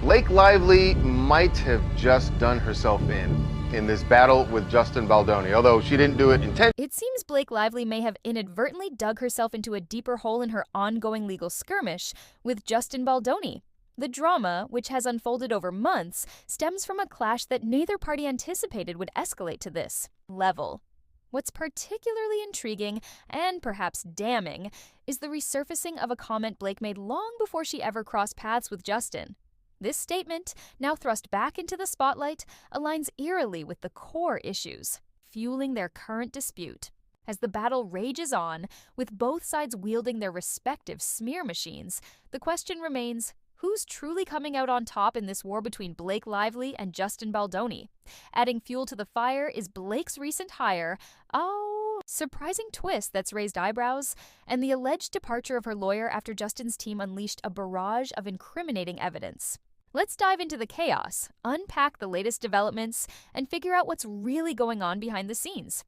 Blake Lively might have just done herself in this battle with Justin Baldoni, although she didn't do it intentionally. It seems Blake Lively may have inadvertently dug herself into a deeper hole in her ongoing legal skirmish with Justin Baldoni. The drama, which has unfolded over months, stems from a clash that neither party anticipated would escalate to this level. What's particularly intriguing, and perhaps damning, is the resurfacing of a comment Blake made long before she ever crossed paths with Justin. This statement, now thrust back into the spotlight, aligns eerily with the core issues fueling their current dispute. As the battle rages on, with both sides wielding their respective smear machines, the question remains, who's truly coming out on top in this war between Blake Lively and Justin Baldoni? Adding fuel to the fire is Blake's recent hire, surprising twist that's raised eyebrows, and the alleged departure of her lawyer after Justin's team unleashed a barrage of incriminating evidence. Let's dive into the chaos, unpack the latest developments, and figure out what's really going on behind the scenes.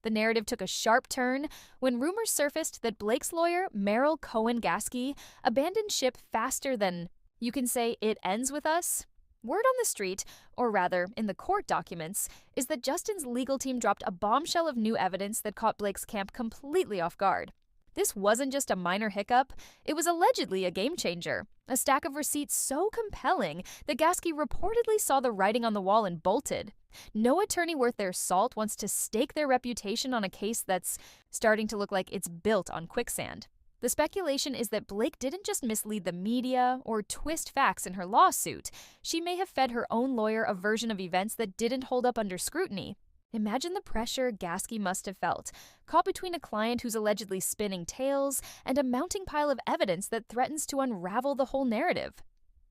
The narrative took a sharp turn when rumors surfaced that Blake's lawyer, Merrill Cohen Gasky, abandoned ship faster than, you can say, it ends with us. Word on the street, or rather, in the court documents, is that Justin's legal team dropped a bombshell of new evidence that caught Blake's camp completely off guard. This wasn't just a minor hiccup, it was allegedly a game changer. A stack of receipts so compelling that Gasky reportedly saw the writing on the wall and bolted. No attorney worth their salt wants to stake their reputation on a case that's starting to look like it's built on quicksand. The speculation is that Blake didn't just mislead the media or twist facts in her lawsuit. She may have fed her own lawyer a version of events that didn't hold up under scrutiny. Imagine the pressure Gasky must have felt, caught between a client who's allegedly spinning tales and a mounting pile of evidence that threatens to unravel the whole narrative.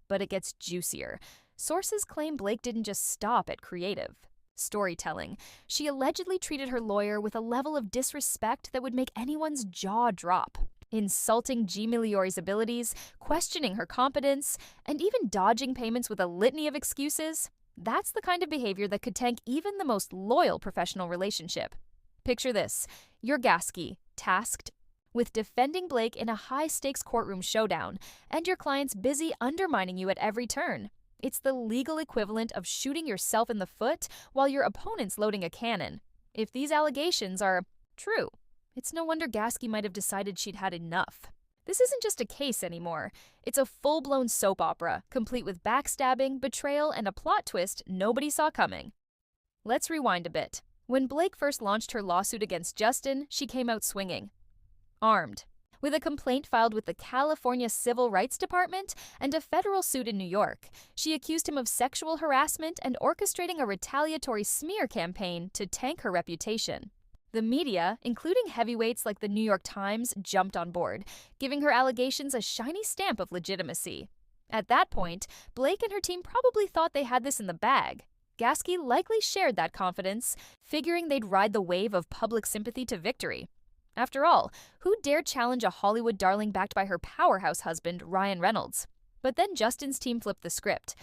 But it gets juicier. Sources claim Blake didn't just stop at creative storytelling. She allegedly treated her lawyer with a level of disrespect that would make anyone's jaw drop, insulting G. Migliori's abilities, questioning her competence, and even dodging payments with a litany of excuses. That's the kind of behavior that could tank even the most loyal professional relationship. Picture this. You're Gasky, tasked with defending Blake in a high-stakes courtroom showdown, and your client's busy undermining you at every turn. It's the legal equivalent of shooting yourself in the foot while your opponent's loading a cannon. If these allegations are true, it's no wonder Gasky might have decided she'd had enough. This isn't just a case anymore. It's a full-blown soap opera, complete with backstabbing, betrayal, and a plot twist nobody saw coming. Let's rewind a bit. When Blake first launched her lawsuit against Justin, she came out swinging. Armed. With a complaint filed with the California Civil Rights Department and a federal suit in New York, she accused him of sexual harassment and orchestrating a retaliatory smear campaign to tank her reputation. The media, including heavyweights like the New York Times, jumped on board, giving her allegations a shiny stamp of legitimacy. At that point, Blake and her team probably thought they had this in the bag. Gasky likely shared that confidence, figuring they'd ride the wave of public sympathy to victory. After all, who dared challenge a Hollywood darling backed by her powerhouse husband, Ryan Reynolds? But then Justin's team flipped the script.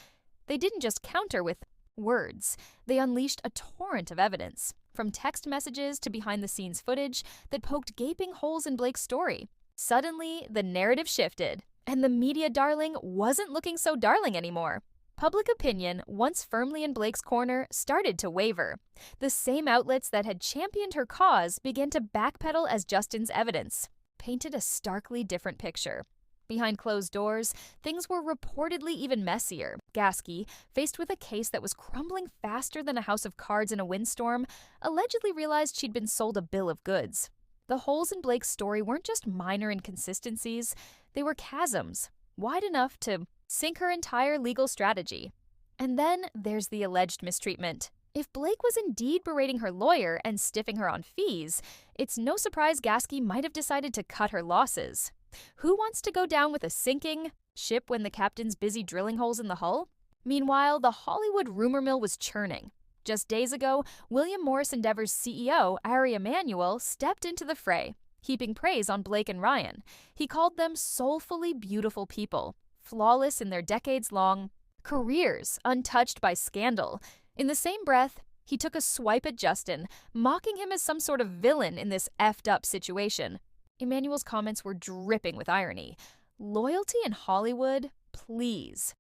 They didn't just counter with words. They unleashed a torrent of evidence, from text messages to behind-the-scenes footage that poked gaping holes in Blake's story. Suddenly, the narrative shifted, and the media darling wasn't looking so darling anymore. Public opinion, once firmly in Blake's corner, started to waver. The same outlets that had championed her cause began to backpedal as Justin's evidence painted a starkly different picture. Behind closed doors, things were reportedly even messier. Gasky, faced with a case that was crumbling faster than a house of cards in a windstorm, allegedly realized she'd been sold a bill of goods. The holes in Blake's story weren't just minor inconsistencies, they were chasms, wide enough to sink her entire legal strategy. And then there's the alleged mistreatment. If Blake was indeed berating her lawyer and stiffing her on fees, it's no surprise Gasky might have decided to cut her losses. Who wants to go down with a sinking ship when the captain's busy drilling holes in the hull? Meanwhile, the Hollywood rumor mill was churning. Just days ago, William Morris Endeavor's CEO, Ari Emanuel, stepped into the fray, heaping praise on Blake and Ryan. He called them soulfully beautiful people, flawless in their decades-long careers, untouched by scandal. In the same breath, he took a swipe at Justin, mocking him as some sort of villain in this effed-up situation. Emanuel's comments were dripping with irony. Loyalty in Hollywood? Please.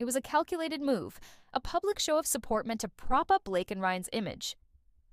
It was a calculated move, a public show of support meant to prop up Blake and Ryan's image.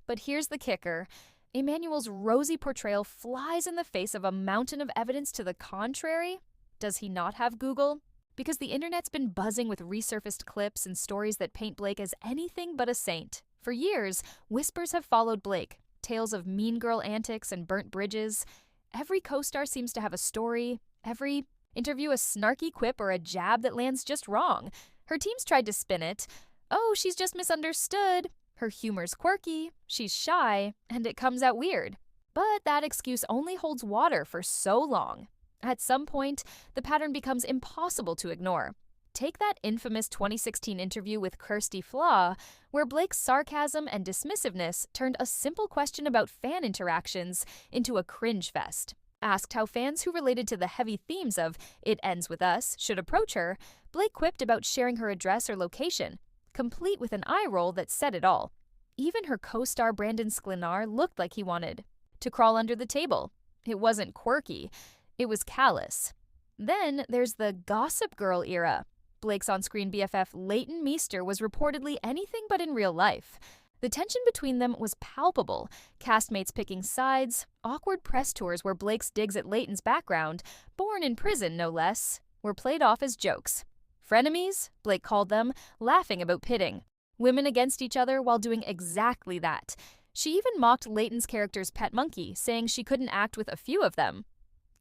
But here's the kicker. Emmanuel's rosy portrayal flies in the face of a mountain of evidence to the contrary. Does he not have Google? Because the internet's been buzzing with resurfaced clips and stories that paint Blake as anything but a saint. For years, whispers have followed Blake, tales of mean girl antics and burnt bridges. Every co-star seems to have a story, every interview a snarky quip or a jab that lands just wrong. Her team's tried to spin it. Oh, she's just misunderstood. Her humor's quirky, she's shy, and it comes out weird. But that excuse only holds water for so long. At some point, the pattern becomes impossible to ignore. Take that infamous 2016 interview with Kirsty Flaw, where Blake's sarcasm and dismissiveness turned a simple question about fan interactions into a cringe fest. Asked how fans who related to the heavy themes of "It Ends With Us" should approach her, Blake quipped about sharing her address or location, complete with an eye roll that said it all. Even her co-star Brandon Sklenar looked like he wanted to crawl under the table. It wasn't quirky, it was callous. Then there's the Gossip Girl era. Blake's on-screen BFF Leighton Meester was reportedly anything but in real life. The tension between them was palpable, castmates picking sides, awkward press tours where Blake's digs at Leighton's background, born in prison no less, were played off as jokes. Frenemies, Blake called them, laughing about pitting women against each other while doing exactly that. She even mocked Leighton's character's pet monkey, saying she couldn't act with a few of them.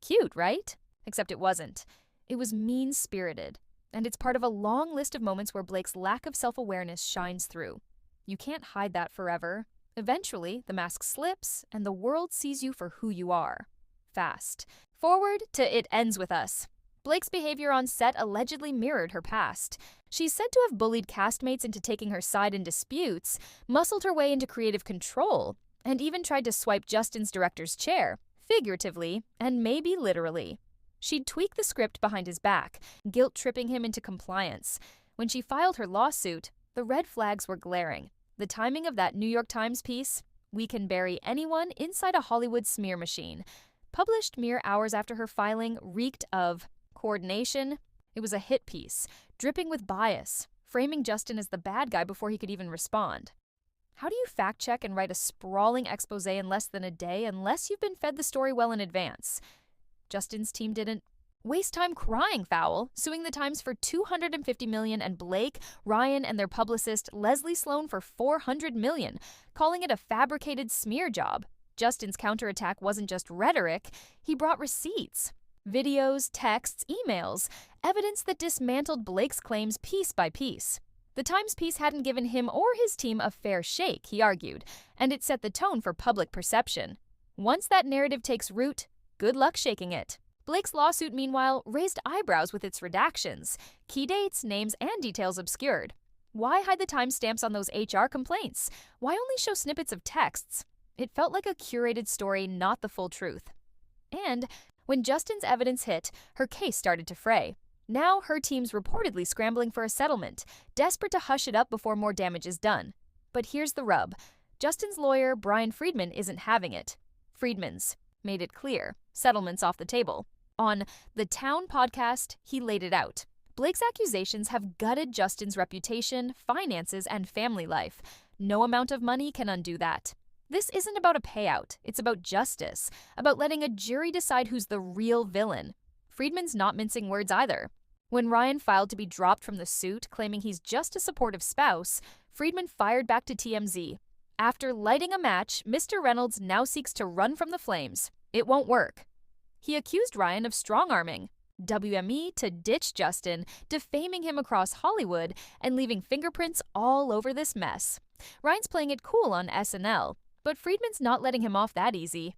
Cute, right? Except it wasn't. It was mean-spirited, and it's part of a long list of moments where Blake's lack of self-awareness shines through. You can't hide that forever. Eventually, the mask slips, and the world sees you for who you are. Fast. Forward to It Ends With Us. Blake's behavior on set allegedly mirrored her past. She's said to have bullied castmates into taking her side in disputes, muscled her way into creative control, and even tried to swipe Justin's director's chair, figuratively and maybe literally. She'd tweak the script behind his back, guilt-tripping him into compliance. When she filed her lawsuit, the red flags were glaring. The timing of that New York Times piece, "We Can Bury Anyone Inside a Hollywood Smear Machine," published mere hours after her filing, reeked of coordination. It was a hit piece, dripping with bias, framing Justin as the bad guy before he could even respond. How do you fact-check and write a sprawling expose in less than a day unless you've been fed the story well in advance? Justin's team didn't waste time crying foul, suing the Times for $250 million and Blake, Ryan, and their publicist Leslie Sloan for $400 million, calling it a fabricated smear job. Justin's counterattack wasn't just rhetoric, he brought receipts. Videos, texts, emails, evidence that dismantled Blake's claims piece by piece. The Times piece hadn't given him or his team a fair shake, he argued, and it set the tone for public perception. Once that narrative takes root, good luck shaking it. Blake's lawsuit, meanwhile, raised eyebrows with its redactions, key dates, names, and details obscured. Why hide the timestamps on those HR complaints? Why only show snippets of texts? It felt like a curated story, not the full truth. And when Justin's evidence hit, her case started to fray. Now her team's reportedly scrambling for a settlement, desperate to hush it up before more damage is done. But here's the rub. Justin's lawyer, Brian Friedman, isn't having it. Friedman's made it clear. Settlement's off the table. On the Town podcast, he laid it out. Blake's accusations have gutted Justin's reputation, finances, and family life. No amount of money can undo that. This isn't about a payout. It's about justice, about letting a jury decide who's the real villain. Friedman's not mincing words either. When Ryan filed to be dropped from the suit, claiming he's just a supportive spouse, Friedman fired back to TMZ. After lighting a match, Mr. Reynolds now seeks to run from the flames. It won't work. He accused Ryan of strong-arming WME to ditch Justin, defaming him across Hollywood, and leaving fingerprints all over this mess. Ryan's playing it cool on SNL, but Friedman's not letting him off that easy.